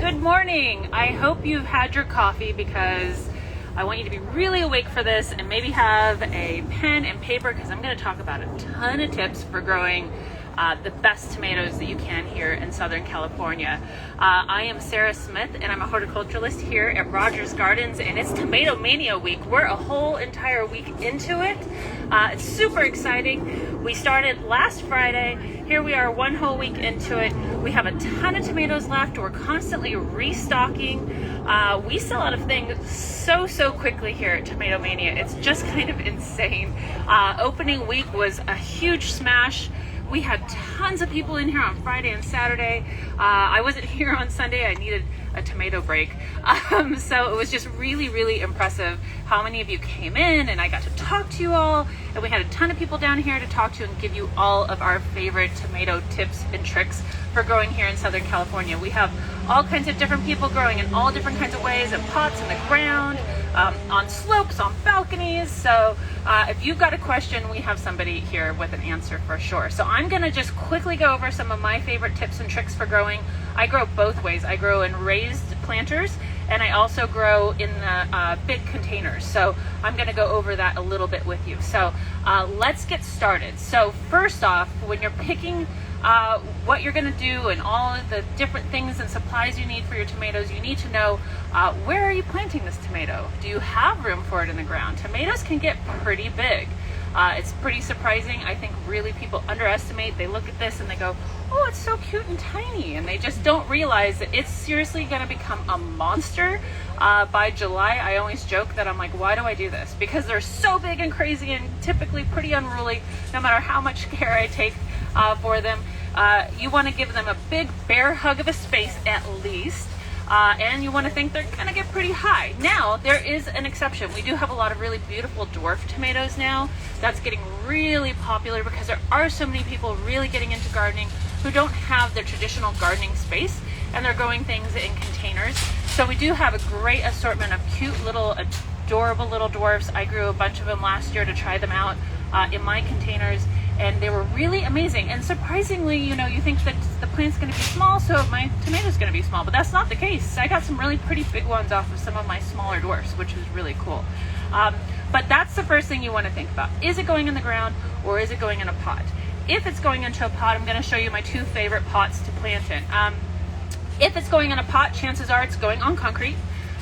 Good morning. I hope you've had your coffee because I want you to be really awake for this and maybe have a pen and paper because I'm going to talk about a ton of tips for growing the best tomatoes that you can here in Southern California. I am Sarah Smith and I'm a horticulturist here at Rogers Gardens, and it's Tomato Mania week. We're a whole entire week into it. It's super exciting. We started last Friday. Here we are one whole week into it. We have a ton of tomatoes left. We're constantly restocking. We sell out of things so quickly here at Tomato Mania. It's just kind of insane. Opening week was a huge smash. We had tons of people in here on Friday and Saturday. I wasn't here on Sunday. I needed a tomato break. So it was just really impressive how many of you came in, and I got to talk to you all. And we had a ton of people down here to talk to and give you all of our favorite tomato tips and tricks for growing here in Southern California. We have all kinds of different people growing in all different kinds of ways, in pots, in the ground, on slopes, on balconies. So if you've got a question, we have somebody here with an answer for sure. So I'm gonna just quickly go over some of my favorite tips and tricks for growing. I grow both ways. I grow in raised planters, and I also grow in the big containers. So I'm gonna go over that a little bit with you. So let's get started. So first off, when you're picking what you're going to do and all of the different things and supplies you need for your tomatoes, you need to know where are you planting this tomato? Do you have room for it in the ground? Tomatoes can get pretty big. It's pretty surprising. I think really people underestimate. They look at this and they go, oh, it's so cute and tiny, and they just don't realize that it's seriously going to become a monster by July. I always joke that I'm like, why do I do this? Because they're so big and crazy and typically pretty unruly no matter how much care I take for them. You want to give them a big bear hug of a space at least, and you want to think they're going to get pretty high. Now, there is an exception. We do have a lot of really beautiful dwarf tomatoes now. That's getting really popular because there are so many people really getting into gardening who don't have their traditional gardening space, and they're growing things in containers. So we do have a great assortment of cute little adorable little dwarfs. I grew a bunch of them last year to try them out in my containers, and they were really amazing. And surprisingly, you know, you think that the plant's going to be small, so my tomato's going to be small, but that's not the case. I got some really pretty big ones off of some of my smaller dwarfs, which is really cool. But that's the first thing you want to think about. Is it going in the ground or is it going in a pot? If it's going into a pot, I'm going to show you my two favorite pots to plant in. If it's going in a pot, chances are it's going on concrete,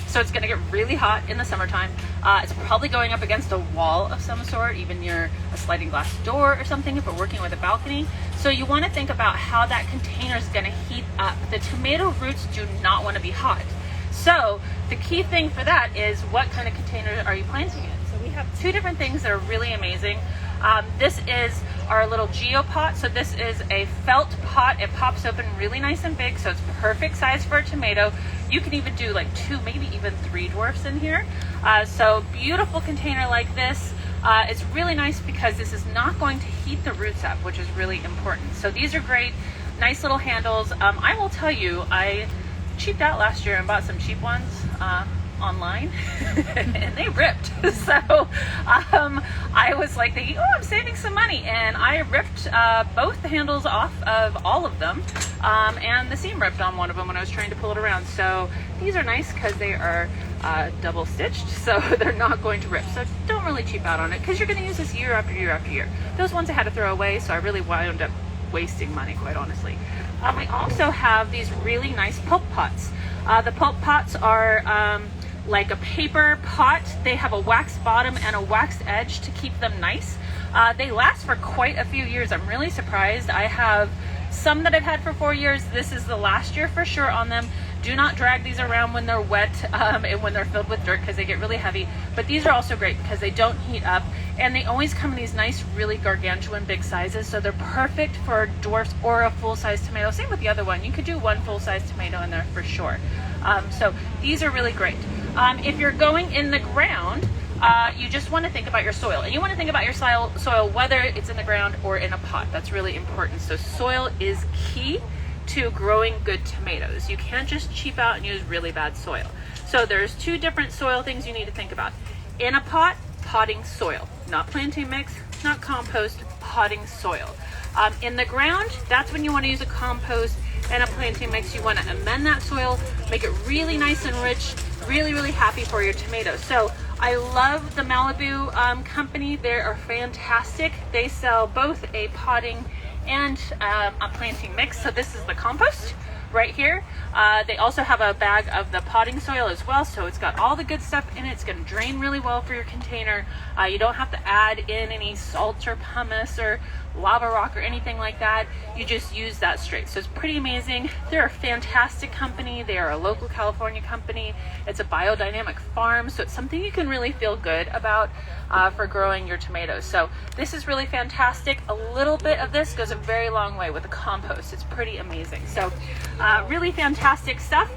so it's going to get really hot in the summertime. It's probably going up against a wall of some sort, even near a sliding glass door or something if we're working with a balcony. So you want to think about how that container is going to heat up. The tomato roots do not want to be hot. So the key thing for that is what kind of container are you planting in? So we have two different things that are really amazing. This is our little geopot. So this is a felt pot. It pops open really nice and big, so it's perfect size for a tomato. You can even do like 2, maybe even 3 dwarfs in here. So beautiful container like this. It's really nice because this is not going to heat the roots up, which is really important. So these are great, nice little handles. I will tell you, I cheaped out last year and bought some cheap ones online and they ripped. So I was like thinking, oh, I'm saving some money, and I ripped both the handles off of all of them, and the seam ripped on one of them when I was trying to pull it around. So these are nice because they are double stitched, so they're not going to rip. So don't really cheap out on it because you're going to use this year after year after year. Those ones I had to throw away, so I really wound up wasting money, quite honestly. We also have these really nice pulp pots. The pulp pots are like a paper pot. They have a wax bottom and a waxed edge to keep them nice. They last for quite a few years. I'm really surprised. I have some that I've had for 4 years. This is the last year for sure on them. Do not drag these around when they're wet and when they're filled with dirt because they get really heavy. But these are also great because they don't heat up, and they always come in these nice, really gargantuan big sizes. So they're perfect for dwarfs or a full-size tomato. Same with the other one. You could do one full-size tomato in there for sure. So these are really great. If you're going in the ground, you just want to think about your soil, and you want to think about your soil whether it's in the ground or in a pot. That's really important. So soil is key to growing good tomatoes. You can't just cheap out and use really bad soil. So there's 2 different soil things you need to think about. In a pot, potting soil, not planting mix, not compost, potting soil. In the ground, that's when you want to use a compost and a planting mix, you want to amend that soil, make it really nice and rich, really happy for your tomatoes. So I love the Malibu company. They are fantastic. They sell both a potting and a planting mix. So this is the compost right here. They also have a bag of the potting soil as well, so it's got all the good stuff in it. It's going to drain really well for your container. You don't have to add in any salt or pumice or lava rock or anything like that. You just use that straight. So it's pretty amazing. They're a fantastic company. They are a local California company. It's a biodynamic farm, so it's something you can really feel good about for growing your tomatoes. So this is really fantastic. A little bit of this goes a very long way with the compost. It's pretty amazing. So really fantastic stuff.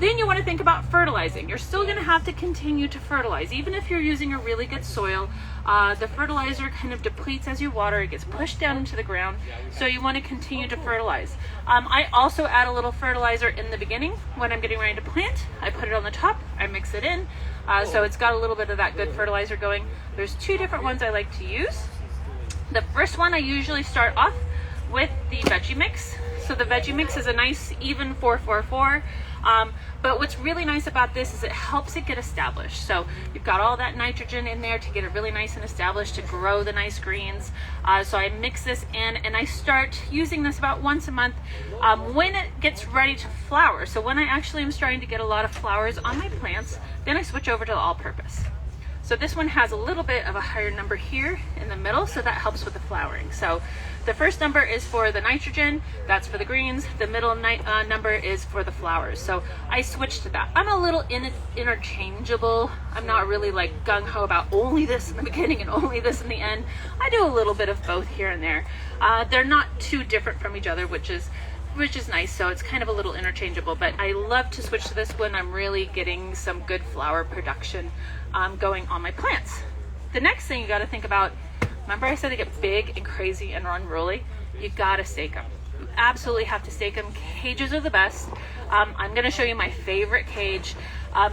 Then you want to think about fertilizing. You're still going to have to continue to fertilize. Even if you're using a really good soil, the fertilizer kind of depletes as you water. It gets pushed down into the ground. So you want to continue to fertilize. I also add a little fertilizer in the beginning when I'm getting ready to plant. I put it on the top. I mix it in. So it's got a little bit of that good fertilizer going. There's two different ones I like to use. The first one, I usually start off with the veggie mix. So the veggie mix is a nice even 4-4-4. But what's really nice about this is it helps it get established. So you've got all that nitrogen in there to get it really nice and established, to grow the nice greens. So I mix this in and I start using this about once a month when it gets ready to flower. So when I actually am starting to get a lot of flowers on my plants, then I switch over to the all-purpose. So this one has a little bit of a higher number here in the middle, so that helps with the flowering. So the first number is for the nitrogen, that's for the greens. The middle number is for the flowers. So I switched to that. I'm a little interchangeable. I'm not really like gung-ho about only this in the beginning and only this in the end. I do a little bit of both here and there. They're not too different from each other, which is nice. So it's kind of a little interchangeable, but I love to switch to this when I'm really getting some good flower production going on my plants. The next thing you got to think about, remember I said they get big and crazy and unruly? You got to stake them. You absolutely have to stake them. Cages are the best. I'm going to show you my favorite cage.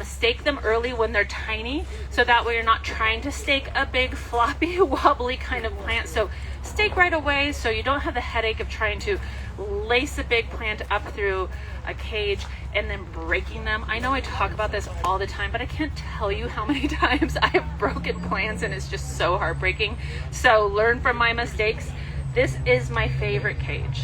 Stake them early when they're tiny, so that way you're not trying to stake a big floppy wobbly kind of plant. So stake right away so you don't have the headache of trying to lace a big plant up through a cage and then breaking them. I know I talk about this all the time, but I can't tell you how many times I have broken plants and it's just so heartbreaking. So learn from my mistakes. This is my favorite cage.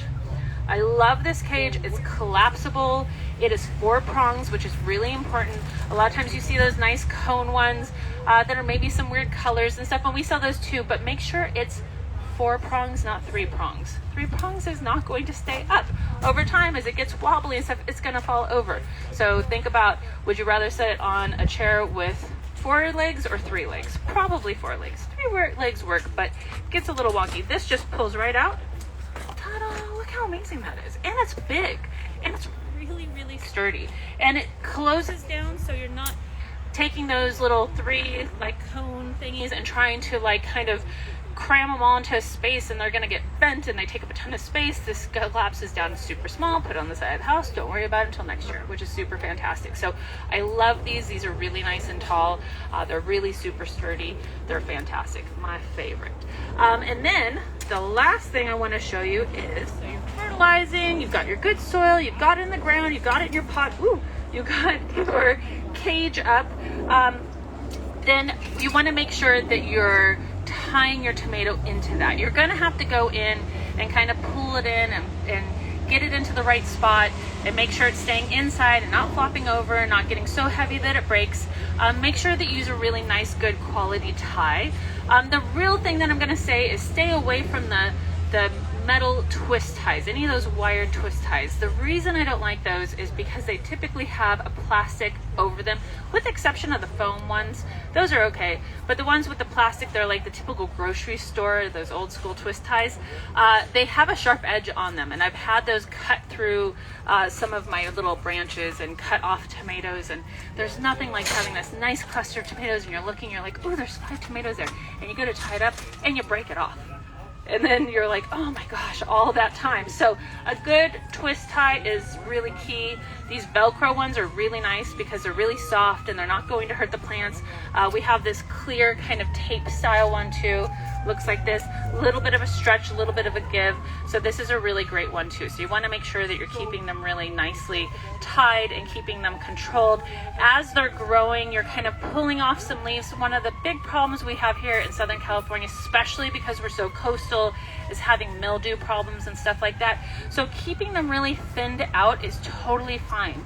I love this cage. It's collapsible. It is 4 prongs, which is really important. A lot of times you see those nice cone ones that are maybe some weird colors and stuff, and we sell those too, but make sure it's 4 prongs, not 3 prongs. 3 prongs is not going to stay up. Over time, as it gets wobbly and stuff, it's gonna fall over. So think about, would you rather set it on a chair with 4 legs or 3 legs? Probably 4 legs. 3 legs work, but it gets a little wonky. This just pulls right out. Ta-da, look how amazing that is. And it's big, and it's really sturdy. And it closes down so you're not taking those little 3 like cone thingies and trying to like kind of cram them all into a space, and they're going to get bent and they take up a ton of space. This collapses down super small, put it on the side of the house, don't worry about it until next year, which is super fantastic. So I love these are really nice and tall. They're really super sturdy. They're fantastic, my favorite. And then the last thing I want to show you is, so you're fertilizing, you've got your good soil, you've got it in the ground, you've got it in your pot, you got your cage up. Then you want to make sure that you're tying your tomato into that. You're going to have to go in and kind of pull it in and get it into the right spot and make sure it's staying inside and not flopping over and not getting so heavy that it breaks. Make sure that you use a really nice, good quality tie. The real thing that I'm going to say is stay away from the metal twist ties, any of those wired twist ties. The reason I don't like those is because they typically have a plastic over them, with the exception of the foam ones. Those are okay, but the ones with the plastic, they're like the typical grocery store, those old school twist ties. They have a sharp edge on them, and I've had those cut through some of my little branches and cut off tomatoes, and there's nothing like having this nice cluster of tomatoes and you're looking, you're like, oh, there's 5 tomatoes there, and you go to tie it up and you break it off. And then you're like, oh my gosh, all that time. So a good twist tie is really key. These Velcro ones are really nice because they're really soft and they're not going to hurt the plants. We have this clear kind of tape style one too, looks like this, a little bit of a stretch, a little bit of a give. So this is a really great one too. So you want to make sure that you're keeping them really nicely tied and keeping them controlled. As they're growing, you're kind of pulling off some leaves. One of the big problems we have here in Southern California, especially because we're so coastal, is having mildew problems and stuff like that. So keeping them really thinned out is totally fine.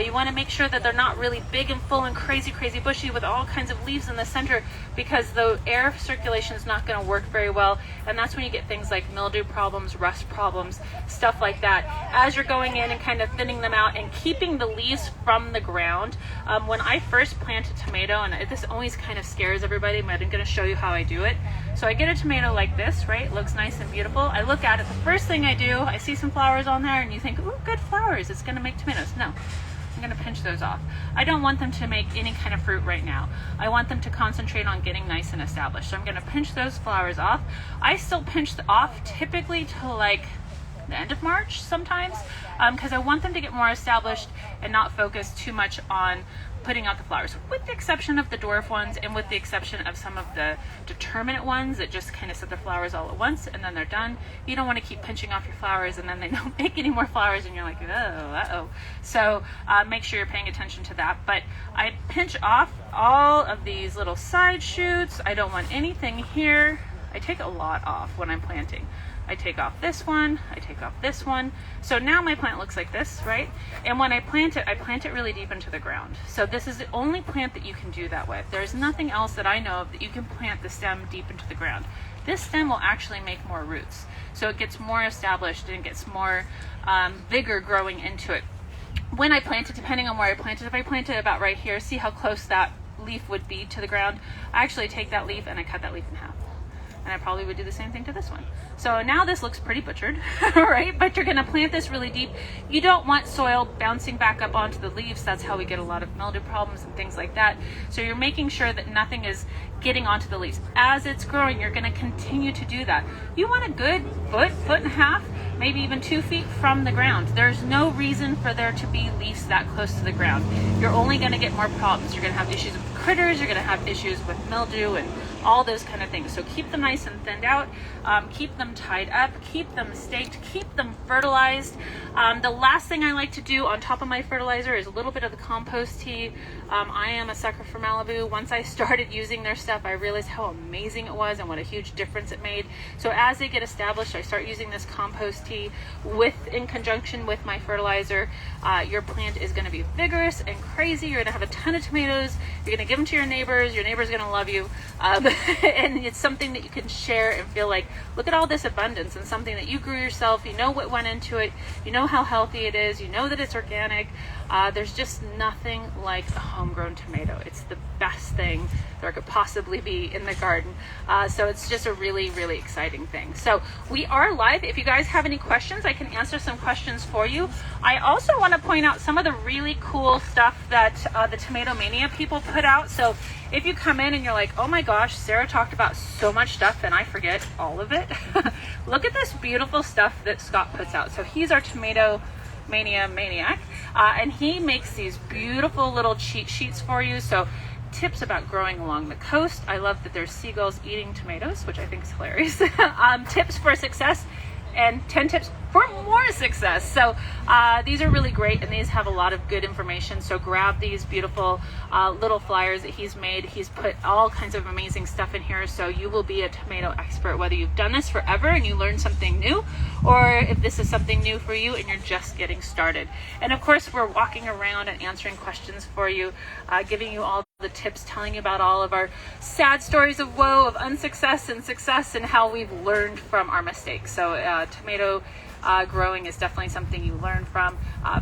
You want to make sure that they're not really big and full and crazy bushy with all kinds of leaves in the center, because the air circulation is not going to work very well, and that's when you get things like mildew problems, rust problems, stuff like that. As you're going in and kind of thinning them out and keeping the leaves from the ground. When I first plant a tomato, and this always kind of scares everybody, but I'm going to show you how I do it. So I get a tomato like this, right? It looks nice and beautiful. I look at it, the first thing I do, I see some flowers on there, and you think, ooh, good flowers, it's going to make tomatoes. No. I'm going to pinch those off. I don't want them to make any kind of fruit right now. I want them to concentrate on getting nice and established. So I'm going to pinch those flowers off. I still pinch off typically till like the end of March sometimes, because I want them to get more established and not focus too much on putting out the flowers, with the exception of the dwarf ones and with the exception of some of the determinate ones that just kind of set the flowers all at once and then they're done. You don't want to keep pinching off your flowers and then they don't make any more flowers and you're like, uh-oh. So make sure you're paying attention to that. But I pinch off all of these little side shoots. I don't want anything here. I take a lot off when I'm planting. I take off this one, I take off this one. So now my plant looks like this, right? And when I plant it really deep into the ground. So this is the only plant that you can do that with. There's nothing else that I know of that you can plant the stem deep into the ground. This stem will actually make more roots. So it gets more established and it gets more vigor growing into it. When I plant it, depending on where I plant it, if I plant it about right here, see how close that leaf would be to the ground? I actually take that leaf and I cut that leaf in half. And I probably would do the same thing to this one. So now this looks pretty butchered, right? But you're gonna plant this really deep. You don't want soil bouncing back up onto the leaves. That's how we get a lot of mildew problems and things like that. So you're making sure that nothing is getting onto the leaves. As it's growing, you're gonna continue to do that. You want a good foot and a half, maybe even 2 feet from the ground. There's no reason for there to be leaves that close to the ground. You're only gonna get more problems. You're gonna have issues with critters, you're gonna have issues with mildew and all those kind of things. So keep them nice and thinned out, keep them tied up, keep them staked, keep them fertilized. The last thing I like to do on top of my fertilizer is a little bit of the compost tea. I am a sucker for Malibu. Once I started using their stuff, I realized how amazing it was and what a huge difference it made. So as they get established, I start using this compost tea in conjunction with my fertilizer. Your plant is going to be vigorous and crazy. You're going to have a ton of tomatoes. You're going to give them to your neighbors. Your neighbor's going to love you. And it's something that you can share and feel like, look at all this abundance, and something that you grew yourself. You know what went into it. You know how healthy it is. You know that it's organic. There's just nothing like a homegrown tomato. It's the best thing there could possibly be in the garden. So it's just a really, really exciting thing. So we are live. If you guys have any questions, I can answer some questions for you. I also want to point out some of the really cool stuff that the Tomato Mania people put out. So if you come in and you're like, oh my gosh, Sarah talked about so much stuff and I forget all of it. Look at this beautiful stuff that Scott puts out. So he's our Tomato Mania maniac, and he makes these beautiful little cheat sheets for you. So tips about growing along the coast. I love that there's seagulls eating tomatoes, which I think is hilarious. Tips for success and 10 tips for more success. So these are really great, and these have a lot of good information. So grab these beautiful little flyers that he's made. He's put all kinds of amazing stuff in here, so you will be a tomato expert, whether you've done this forever and you learn something new, or if this is something new for you and you're just getting started. And of course, we're walking around and answering questions for you, giving you all the tips, telling you about all of our sad stories of woe, of unsuccess and success, and how we've learned from our mistakes. So tomato growing is definitely something you learn from.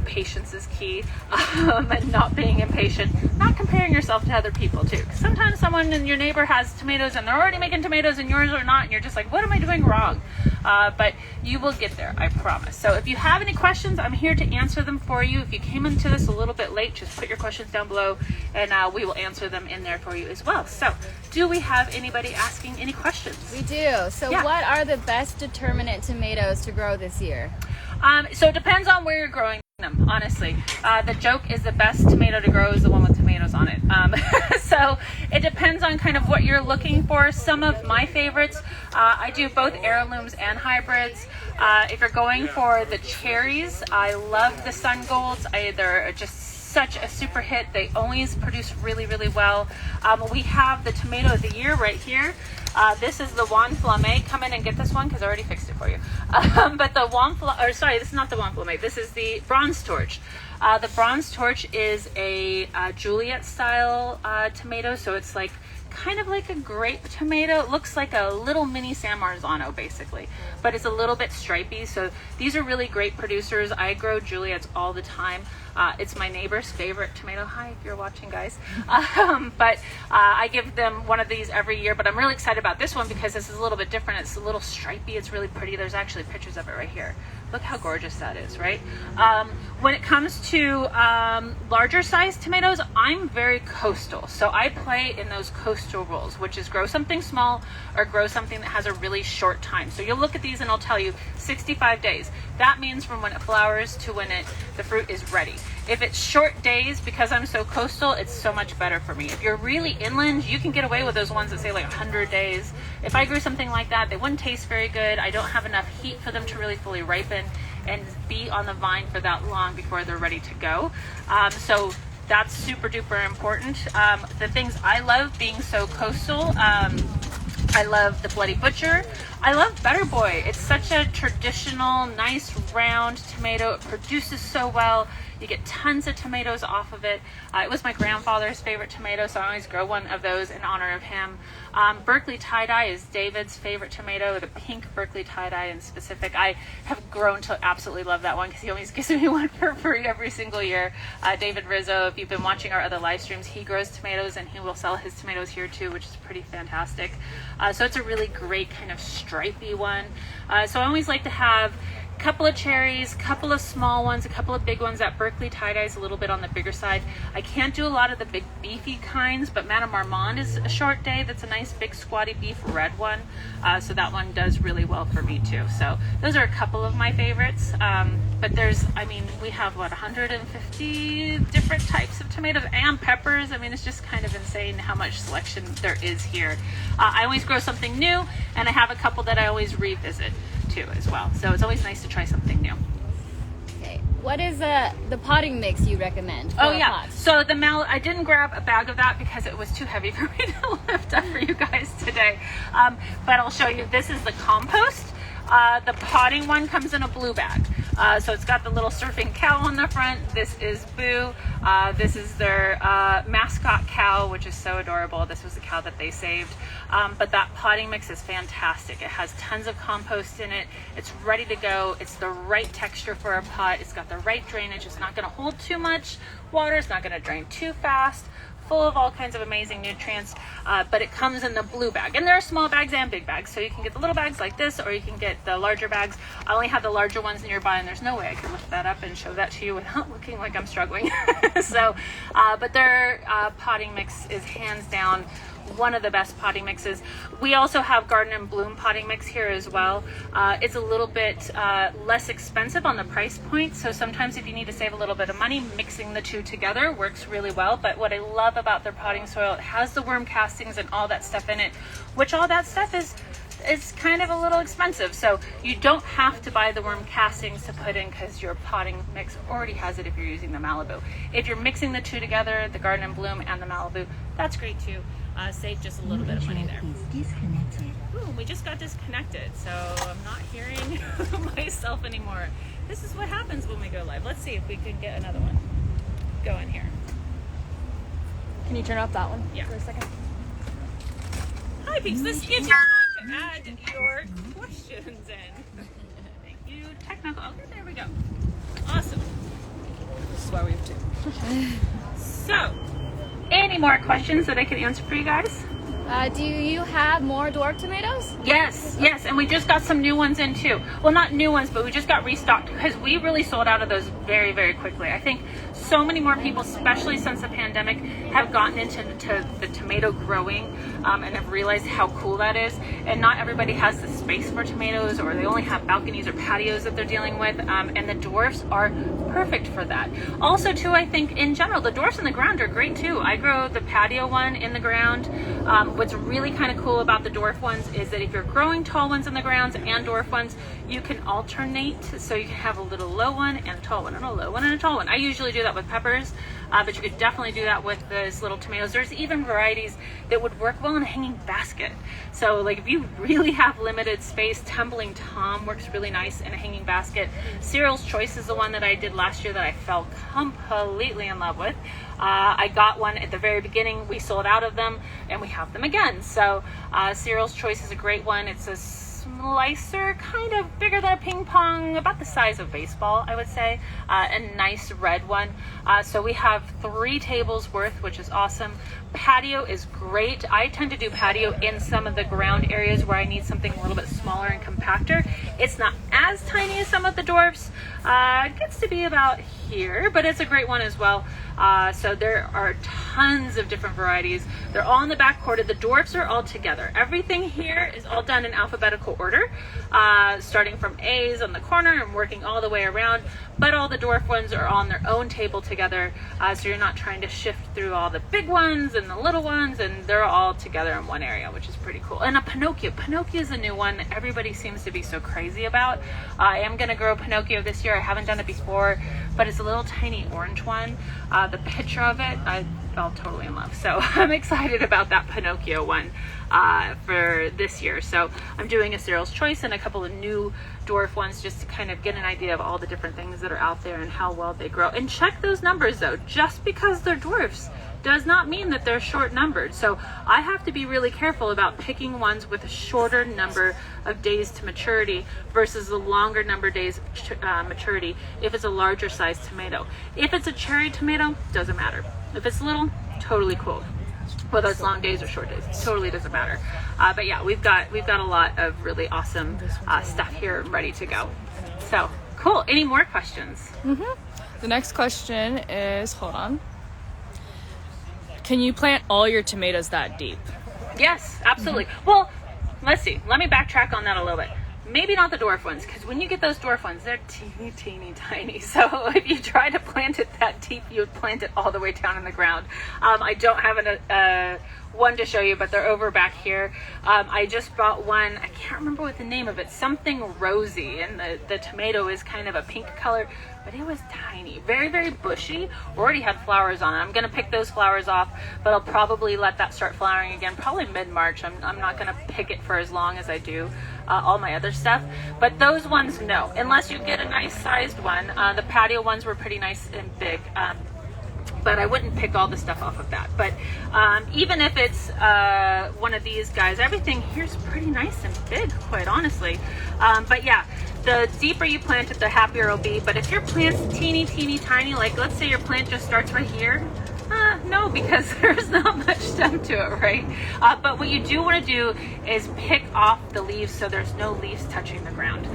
Patience is key, and not being impatient, not comparing yourself to other people too. 'Cause sometimes someone in your neighbor has tomatoes and they're already making tomatoes and yours are not, and you're just like, what am I doing wrong? But you will get there, I promise. So if you have any questions, I'm here to answer them for you. If you came into this a little bit late, just put your questions down below and we will answer them in there for you as well. So do we have anybody asking any questions? We do. So Yeah. What are the best determinate tomatoes to grow this year? So it depends on where you're growing them. them, honestly. The joke is the best tomato to grow is the one with tomatoes on it. So it depends on kind of what you're looking for. Some of my favorites, I do both heirlooms and hybrids. If you're going for the cherries, I love the sun golds. They're just such a super hit. They always produce really, really well. We have the tomato of the year right here. This is the Juan Flame. Come in and get this one because I already fixed it for you. But the this is not the Juan Flame. This is the Bronze Torch. The Bronze Torch is a Juliet style tomato, so it's like kind of like a grape tomato. It looks like a little mini San Marzano basically, but it's a little bit stripy. So these are really great producers. I grow Juliets all the time. It's my neighbor's favorite tomato. Hi, if you're watching, guys. But I give them one of these every year, but I'm really excited about this one because this is a little bit different. It's a little stripy. It's really pretty. There's actually pictures of it right here. Look how gorgeous that is, right? When it comes to larger size tomatoes, I'm very coastal. So I play in those coastal rules, which is grow something small or grow something that has a really short time. So you'll look at these and I'll tell you 65 days. That means from when it flowers to when the fruit is ready. If it's short days, because I'm so coastal, it's so much better for me. If you're really inland, you can get away with those ones that say like 100 days. If I grew something like that, they wouldn't taste very good. I don't have enough heat for them to really fully ripen and be on the vine for that long before they're ready to go. So that's super duper important. The things I love being so coastal, I love the Bloody Butcher. I love Better Boy. It's such a traditional, nice, round tomato. It produces so well. You get tons of tomatoes off of it. It was my grandfather's favorite tomato, so I always grow one of those in honor of him. Berkeley Tie-Dye is David's favorite tomato, the pink Berkeley Tie-Dye in specific. I have grown to absolutely love that one because he always gives me one for free every single year. David Rizzo, if you've been watching our other live streams, he grows tomatoes and he will sell his tomatoes here too, which is pretty fantastic. So it's a really great kind of stripy one. So I always like to have a couple of cherries, a couple of small ones, a couple of big ones. That Berkeley Tie-Dye is a little bit on the bigger side. I can't do a lot of the big beefy kinds, but Madame Armand is a short day. That's a nice big squatty beef red one. So that one does really well for me too. So those are a couple of my favorites. But we have 150 different types of tomatoes and peppers. I mean, it's just kind of insane how much selection there is here. I always grow something new, and I have a couple that I always revisit too as well. So it's always nice to try something new. Okay, what is the potting mix you recommend? Oh yeah, pot? So I didn't grab a bag of that because it was too heavy for me to lift up for you guys today. But I'll show you. This is the compost. The potting one comes in a blue bag. So it's got the little surfing cow on the front. This is Boo. This is their mascot cow, which is so adorable. This was the cow that they saved. But that potting mix is fantastic. It has tons of compost in it. It's ready to go. It's the right texture for a pot. It's got the right drainage. It's not going to hold too much water. It's not going to drain too fast. Full of all kinds of amazing nutrients, but it comes in the blue bag, and there are small bags and big bags, so you can get the little bags like this, or you can get the larger bags. I only have the larger ones nearby, and there's no way I could lift that up and show that to you without looking like I'm struggling. But their potting mix is hands down one of the best potting mixes. We also have Garden and Bloom potting mix here as well. It's a little bit less expensive on the price point, so sometimes if you need to save a little bit of money, mixing the two together works really well. But what I love about their potting soil, it has the worm castings and all that stuff in it, which all that stuff is kind of a little expensive. So you don't have to buy the worm castings to put in because your potting mix already has it if you're using the Malibu. If you're mixing the two together, the Garden and Bloom and the Malibu, that's great too. Save just a little bit of money there. Ooh, we just got disconnected, so I'm not hearing myself anymore. This is what happens when we go live. Let's see if we can get another one going here. Can you turn off that one for a second? Hi, peeps. This gives you time to add your questions in. Thank you, technical. Okay, there we go. Awesome. This is why we have two. So, any more questions that I can answer for you guys? Do you have more dwarf tomatoes? Yes, and we just got some new ones in too. Well, not new ones, but we just got restocked because we really sold out of those very, very quickly. I think so many more people, especially since the pandemic, have gotten into the tomato growing and have realized how cool that is. And not everybody has the space for tomatoes, or they only have balconies or patios that they're dealing with. And the dwarfs are perfect for that. Also, too, I think in general, the dwarfs in the ground are great too. I grow the patio one in the ground. What's really kind of cool about the dwarf ones is that if you're growing tall ones in the grounds and dwarf ones, you can alternate. So you can have a little low one and a tall one and a low one and a tall one. I usually do that with peppers, but you could definitely do that with those little tomatoes. There's even varieties that would work well in a hanging basket. So like if you really have limited space, Tumbling Tom works really nice in a hanging basket. Cyril's Choice is the one that I did last year that I fell completely in love with. I got one at the very beginning. We sold out of them and we have them again. So Cyril's Choice is a great one. It's a slicer, kind of bigger than a ping pong, about the size of baseball, I would say. A nice red one. So we have 3 tables worth, which is awesome. Patio is great. I tend to do patio in some of the ground areas where I need something a little bit smaller and compactor. It's not as tiny as some of the dwarfs. It gets to be about here, but it's a great one as well. So there are tons of different varieties. They're all in the back quarter. The dwarfs are all together. Everything here is all done in alphabetical order, starting from A's on the corner and working all the way around. But all the dwarf ones are on their own table together, so you're not trying to shift through all the big ones and the little ones, and they're all together in one area, which is pretty cool. And a Pinocchio. Pinocchio is a new one that everybody seems to be so crazy about. I am going to grow Pinocchio this year. I haven't done it before, but it's a little tiny orange one. The picture of it, I fell totally in love. So I'm excited about that Pinocchio one for this year. So I'm doing a Cyril's Choice and a couple of new dwarf ones just to kind of get an idea of all the different things that are out there and how well they grow. And check those numbers though. Just because they're dwarfs does not mean that they're short numbered. So I have to be really careful about picking ones with a shorter number of days to maturity versus a longer number of days maturity if it's a larger size tomato. If it's a cherry tomato, doesn't matter. If it's little, totally cool. Whether it's long days or short days, totally doesn't matter. But yeah, we've got a lot of really awesome stuff here ready to go. So cool. Any more questions? The next question is, hold on. Can you plant all your tomatoes that deep? Yes, absolutely. Well, let's see. Let me backtrack on that a little bit. Maybe not the dwarf ones, because when you get those dwarf ones, they're teeny tiny. So if you try to plant it that deep, you would plant it all the way down in the ground. I don't have one to show you, but they're over back here. I just bought one. I can't remember what the name of it. Something rosy, and the tomato is kind of a pink color, but it was tiny, very, very bushy. Already had flowers on it. I'm gonna pick those flowers off, but I'll probably let that start flowering again, probably mid-March. I'm not gonna pick it for as long as I do all my other stuff. But those ones, no, unless you get a nice sized one. The patio ones were pretty nice and big. But I wouldn't pick all the stuff off of that. But even if it's one of these guys, everything here's pretty nice and big, quite honestly. But yeah, the deeper you plant it, the happier it'll be. But if your plant's teeny tiny, like let's say your plant just starts right here, no, because there's not much stem to it, right? But what you do want to do is pick off the leaves so there's no leaves touching the ground.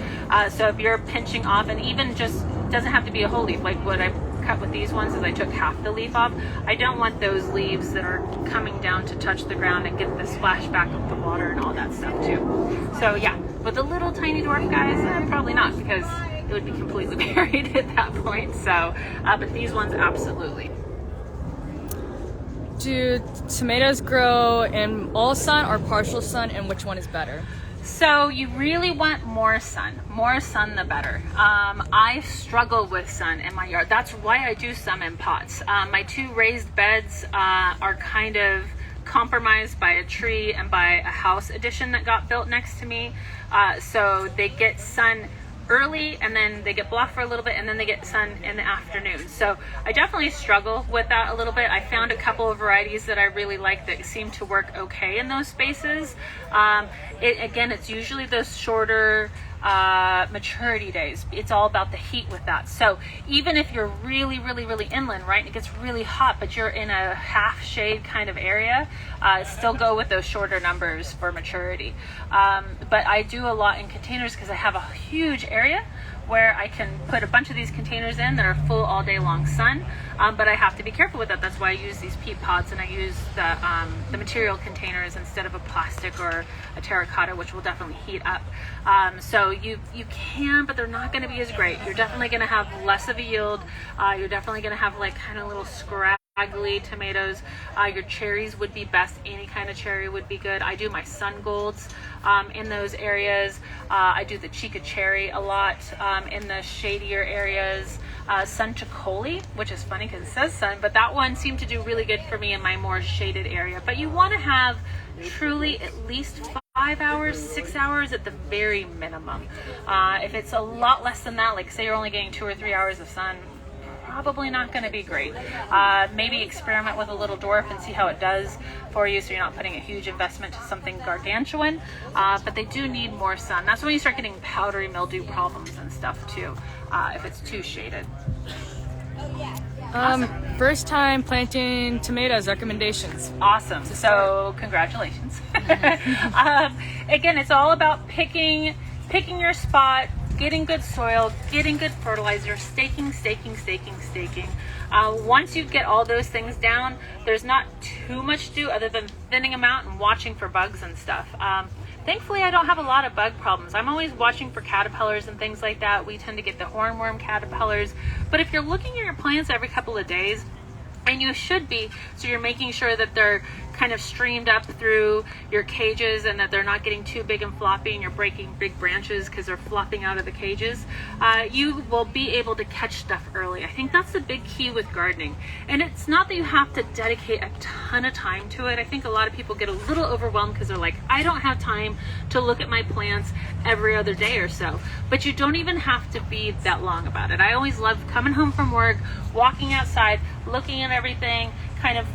So if you're pinching off, and even just doesn't have to be a whole leaf, like what I cut with these ones is I took half the leaf off. I don't want those leaves that are coming down to touch the ground and get the splashback of the water and all that stuff too. So yeah, with the little tiny dwarf guys, probably not, because it would be completely buried at that point. So, but these ones, absolutely. Do tomatoes grow in all sun or partial sun, and which one is better? So you really want more sun the better. I struggle with sun in my yard. That's why I do some in pots. My 2 raised beds are kind of compromised by a tree and by a house addition that got built next to me. So they get sun early, and then they get blocked for a little bit, and then they get sun in the afternoon. So I definitely struggle with that a little bit. I found a couple of varieties that I really like that seem to work okay in those spaces. Again, it's usually those shorter maturity days. It's all about the heat with that. So even if you're really, really, really inland, right, and it gets really hot, but you're in a half shade kind of area, still go with those shorter numbers for maturity. But I do a lot in containers because I have a huge area where I can put a bunch of these containers in that are full all day long sun, but I have to be careful with that. That's why I use these peat pots, and I use the material containers instead of a plastic or a terracotta, which will definitely heat up. So you can, but they're not going to be as great. You're definitely going to have less of a yield. You're definitely going to have like kind of little scraggly tomatoes. Your cherries would be best. Any kind of cherry would be good. I do my sun golds in those areas. I do the Chica cherry a lot in the shadier areas. Sun Chicoli, which is funny because it says sun, but that one seemed to do really good for me in my more shaded area. But you want to have truly at least 5 hours, 6 hours at the very minimum. If it's a lot less than that, like say you're only getting 2 or 3 hours of sun, probably not going to be great. Maybe experiment with a little dwarf and see how it does for you, so you're not putting a huge investment to something gargantuan, but they do need more sun. That's when you start getting powdery mildew problems and stuff too, if it's too shaded. Awesome. First time planting tomatoes, recommendations. Awesome. So congratulations. Again, it's all about picking your spot, getting good soil, getting good fertilizer, staking. Once you get all those things down, there's not too much to do other than thinning them out and watching for bugs and stuff. Thankfully, I don't have a lot of bug problems. I'm always watching for caterpillars and things like that. We tend to get the hornworm caterpillars. But if you're looking at your plants every couple of days, and you should be, so you're making sure that they're kind of streamed up through your cages and that they're not getting too big and floppy and you're breaking big branches because they're flopping out of the cages, you will be able to catch stuff early. I think that's the big key with gardening. And it's not that you have to dedicate a ton of time to it. I think a lot of people get a little overwhelmed because they're like, I don't have time to look at my plants every other day or so. But you don't even have to be that long about it. I always love coming home from work, walking outside, looking at everything, kind of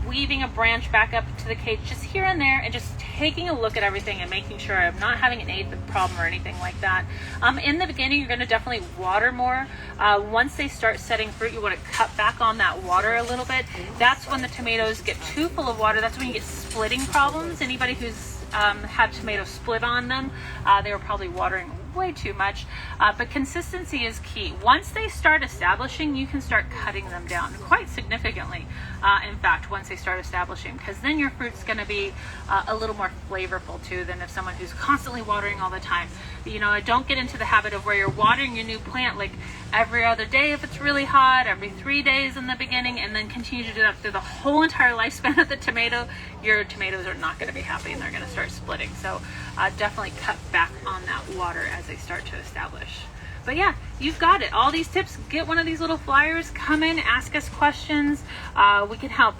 weaving a branch back up to the cage just here and there, and just taking a look at everything and making sure I'm not having an aphid problem or anything like that. In the beginning, you're going to definitely water more. Once they start setting fruit, you want to cut back on that water a little bit. That's when the tomatoes get too full of water. That's when you get splitting problems. Anybody who's had tomatoes split on them, they were probably watering way too much, but consistency is key. Once they start establishing, you can start cutting them down quite significantly. In fact, once they start establishing, because then your fruit's going to be a little more flavorful too than if someone who's constantly watering all the time. You know, don't get into the habit of where you're watering your new plant like every other day if it's really hot, every 3 days in the beginning, and then continue to do that through the whole entire lifespan of the tomato. Your tomatoes are not going to be happy and they're going to start splitting. So definitely cut back on that water as they start to establish. But yeah, you've got it. All these tips, get one of these little flyers, come in, ask us questions. We can help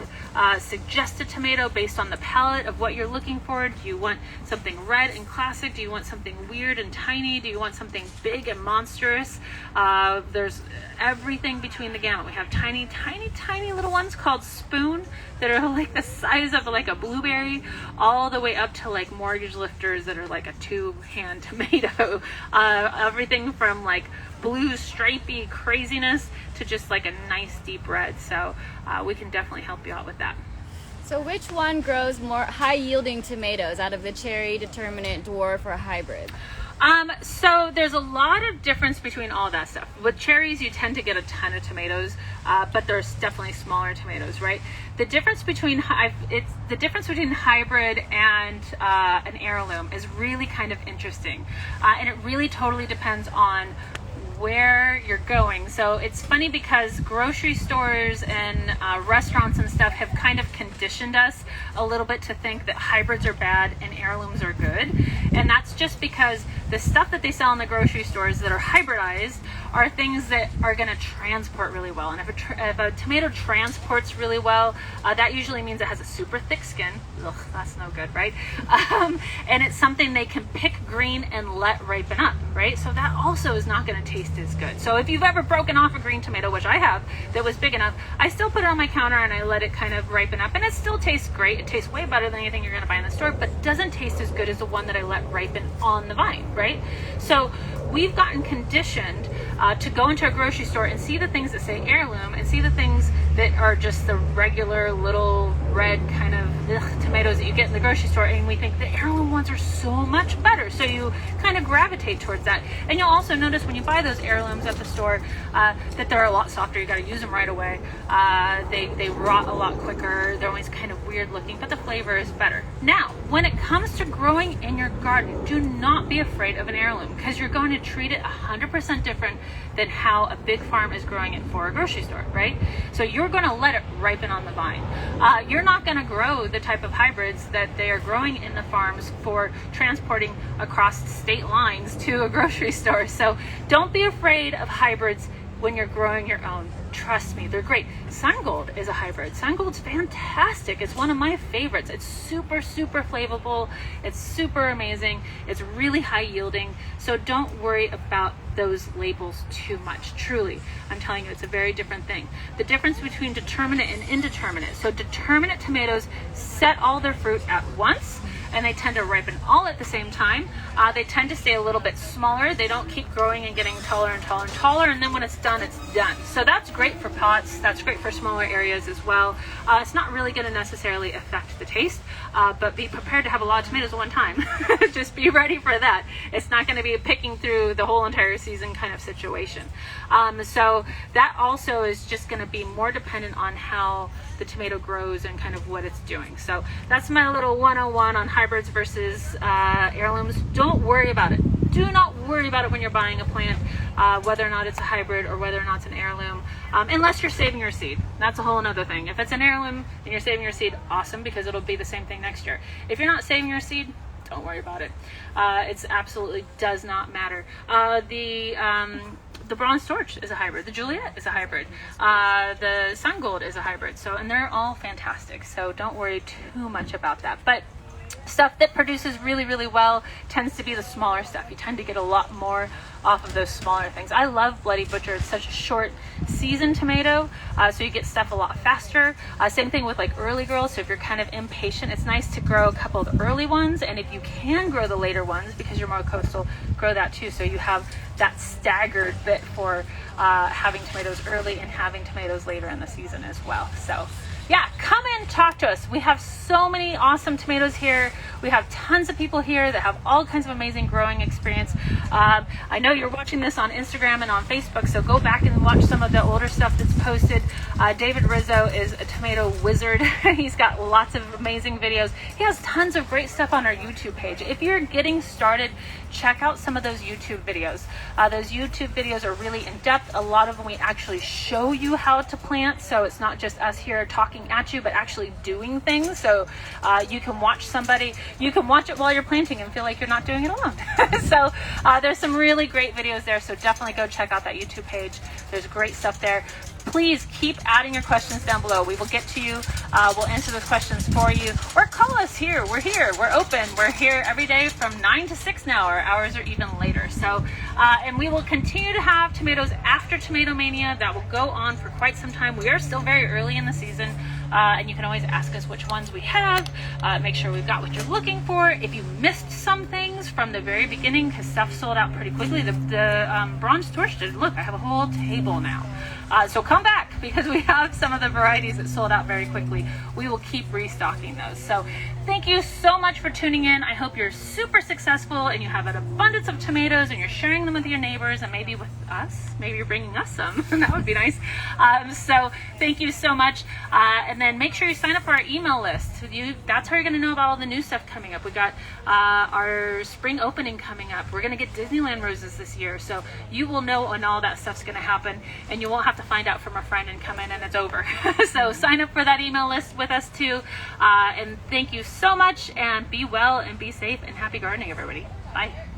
suggest a tomato based on the palette of what you're looking for. Do you want something red and classic? Do you want something weird and tiny? Do you want something big and monstrous? There's everything between the gamut. We have tiny little ones called spoon that are like the size of like a blueberry, all the way up to like mortgage lifters that are like a 2-hand tomato. Everything from like blue stripy craziness to just like a nice deep red. So we can definitely help you out with that. So which one grows more high yielding tomatoes out of the cherry, determinate, dwarf, or hybrid? So there's a lot of difference between all that stuff. With cherries, you tend to get a ton of tomatoes, but there's definitely smaller tomatoes, right? The difference between hybrid and an heirloom is really kind of interesting, and it really totally depends on where you're going. So it's funny because grocery stores and restaurants and stuff have kind of conditioned us a little bit to think that hybrids are bad and heirlooms are good. And that's just because the stuff that they sell in the grocery stores that are hybridized are things that are going to transport really well. And if a tomato transports really well, that usually means it has a super thick skin. Ugh, that's no good, right? And it's something they can pick green and let ripen up, right? So that also is not going to taste taste as good. So if you've ever broken off a green tomato, which I have, that was big enough, I still put it on my counter and I let it kind of ripen up, and it still tastes great. It tastes way better than anything you're gonna buy in the store, but it doesn't taste as good as the one that I let ripen on the vine, right? So we've gotten conditioned to go into a grocery store and see the things that say heirloom and see the things that are just the regular little red kind of tomatoes that you get in the grocery store, and we think the heirloom ones are so much better. So you kind of gravitate towards that. And you'll also notice when you buy those heirlooms at the store that they're a lot softer. You got to use them right away. They rot a lot quicker. They're always kind of weird looking, but the flavor is better. Now, when it comes to growing in your garden, do not be afraid of an heirloom, because you're going to treat it 100% different than how a big farm is growing it for a grocery store, right? So you're going to let it ripen on the vine. You're not going to grow the type of hybrids that they are growing in the farms for transporting across state lines to a grocery store. So don't be afraid of hybrids when you're growing your own. Trust me, they're great. Sungold is a hybrid. Sungold's fantastic. It's one of my favorites. It's super, super flavorful. It's super amazing. It's really high yielding. So don't worry about those labels too much. Truly, I'm telling you, it's a very different thing. The difference between determinate and indeterminate. So determinate tomatoes set all their fruit at once, and they tend to ripen all at the same time. They tend to stay a little bit smaller. They don't keep growing and getting taller and taller and taller, and then when it's done, it's done. So that's great for pots. That's great for smaller areas as well. It's not really going to necessarily affect the taste, but be prepared to have a lot of tomatoes at one time. Just be ready for that. It's not going to be picking through the whole entire season kind of situation. So that also is just going to be more dependent on how the tomato grows and kind of what it's doing. So that's my little 101 on hybrids versus heirlooms. Don't worry about it. Do not worry about it when you're buying a plant, whether or not it's a hybrid or whether or not it's an heirloom, unless you're saving your seed. That's a whole another thing. If it's an heirloom and you're saving your seed, awesome, because it'll be the same thing next year. If you're not saving your seed, don't worry about it. It absolutely does not matter. The Bronze Torch is a hybrid. The Juliet is a hybrid. The Sungold is a hybrid. So, and they're all fantastic. So don't worry too much about that. But stuff that produces really, really well tends to be the smaller stuff. You tend to get a lot more off of those smaller things. I love Bloody Butcher. It's such a short season tomato, so you get stuff a lot faster. Same thing with like early girls. So if you're kind of impatient, it's nice to grow a couple of the early ones, and if you can grow the later ones because you're more coastal, grow that too. So you have that staggered bit for having tomatoes early and having tomatoes later in the season as well. So yeah, come in, talk to us. We have so many awesome tomatoes here. We have tons of people here that have all kinds of amazing growing experience. I know you're watching this on Instagram and on Facebook, so go back and watch some of the older stuff that's posted. David Rizzo is a tomato wizard. He's got lots of amazing videos. He has tons of great stuff on our YouTube page. If you're getting started, check out some of those YouTube videos. Those YouTube videos are really in-depth. A lot of them we actually show you how to plant, so it's not just us here talking at you, but actually doing things. So you can watch somebody, you can watch it while you're planting and feel like you're not doing it alone. So there's some really great videos there, so definitely go check out that YouTube page. There's great stuff there. Please keep adding your questions down below. We will get to you. We'll answer those questions for you. Or call us here. We're here. We're open. We're here every day from 9 to 6 now. Our hours are even later. So, and we will continue to have tomatoes after Tomato Mania. That will go on for quite some time. We are still very early in the season. And you can always ask us which ones we have. Make sure we've got what you're looking for. If you missed some things from the very beginning, because stuff sold out pretty quickly, the Bronze Torch did. Look, I have a whole table now. So come back, because we have some of the varieties that sold out very quickly. We will keep restocking those. So thank you so much for tuning in. I hope you're super successful and you have an abundance of tomatoes and you're sharing them with your neighbors and maybe with us. Maybe you're bringing us some. That would be nice. So thank you so much. And then make sure you sign up for our email list. That's how you're going to know about all the new stuff coming up. We got our spring opening coming up. We're going to get Disneyland roses this year. So you will know when all that stuff's going to happen, and you won't have to find out from a friend and come in and it's over. So sign up for that email list with us too. And thank you so much, and be well and be safe and happy gardening, everybody. Bye.